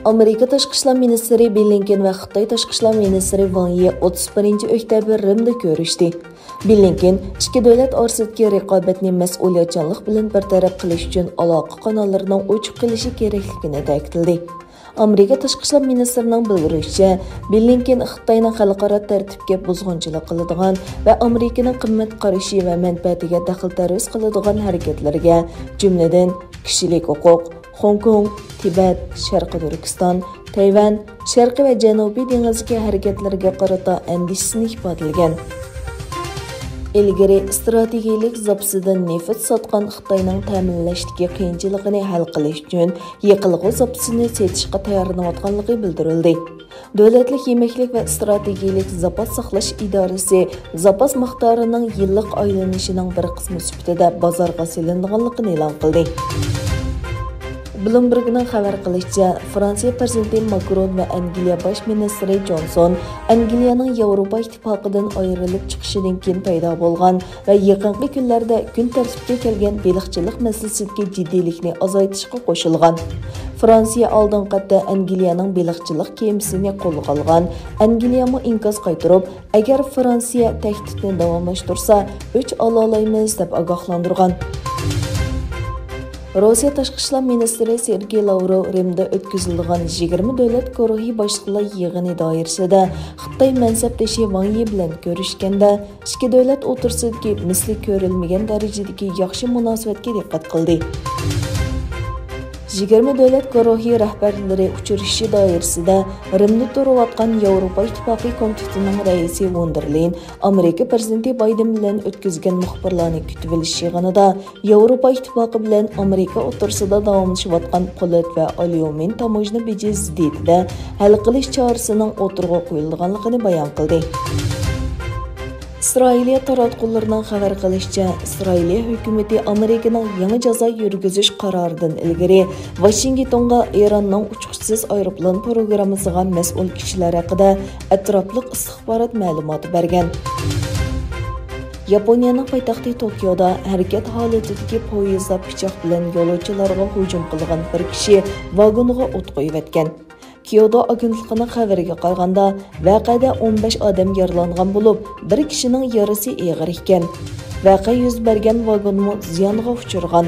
Amerika Tashqi ishlar ministri Blinken va Xitoy Tashqi ishlar ministri Wang Yi 31 oktyabr Rimda ko'rishdi. Blinken ikki davlat orasidagi raqobatni mas'uliyatchanlik bilan bartaraf qilish uchun aloqa kanallarining ochiq qilishi kerakligini ta'kidladi. Amerika Tashqi ishlar ministrining bildirishicha, Blinken Xitoyning xalqaro tartibga buzg'unchilik qiladigan va Amerikaning qimmat qarashi va manfaatiga daxl-taruz qiladigan harakatlarga, jumladan kishilik huquq, Hong Kong, Tibet, Sharqiy Turkiston, Tayvan, Sharqiy va Janubiy dengizga harakatlarga qarata andishasini ifodalagan. Ilgari strategik zapsidan neft sotgan Xitoyning ta'minlashdagi qiyinchiligini hal qilish uchun yiqilg'i zapsini setishga tayyorlanayotganligi bildirildi. Davlatlik yemaklik va strategik zapas saqlash idorasi zapas miqdorining yillik aylanishining bir qismi sifatida bozorga solinganligini e'lon qildi. Bloomberg'ning xabar qilishicha, Fransiya prezidenti Macron va Angliya bosh ministri Johnson Angliyaning Yevropa ittifoqidan ayrilib chiqishidan keyin paydo bo'lgan va yaqinqi kunlarda kun tartibga kelgan baliqchilik masalasidagi jiddiylikni azaytishga qo'shilgan. Fransiya oldin qatta Angliyaning baliqchilik kemisini qo'lga olgan. Angliyami inkas qaytarib, agar Fransiya tahdidni davomlashtirsa, o'ch olalaymiz deb ogohlantirgan. Rossiya Tashqi ishlar ministri Sergey Lavrov Rimda o'tkazilgan 20 davlat guruhi boshliqlar yig'ini doirasida Xitoy mansabdoshi Wang Yi bilan ko'rishganda ikki davlat o'rtasidagi misli ko'rilmagan darajadagi yaxshi munosabatga diqqat qildi. 20 davlat guruhi rahbarlari uchrashishi doirasida Rimda turayotgan Yevropa ittifoqi komitetining raisi von der Leyen Amerika prezidenti Bayden bilan o'tkazgan muxbirlarni kutib olish yig'inida Yevropa ittifoqi bilan Amerika o'rtasida davomlashayotgan po'lat va alyumin tamojna beji ziddiyatida hal qilish chorasining o'tirg'a qo'yilganligini bayon qildi. İsrailiya taratqullarining xabar qilishicha, Isroiliya hukumati Amerikaning yangi jazo yurgizish qaroridan ilgari Washingtonga Eronning uchquchsiz aeroplan programmasiga mas'ul kishilar haqida atrofli istixborot ma'lumoti bergan. Yaponiyaning poytaxti Tokioda harakat holatidagi poyezdda pichoq bilan yo'lovchilarga hujum qilgan bir kishi vagoniga o't qo'yib o'tgan. Kyoto agentligining xabariga qaraganda, voqeada 15 odam yaralangan bo'lib, bir kishining yarasi og'ir ekan. Voqea yuz bergan vagonmi ziyonga uchirgan.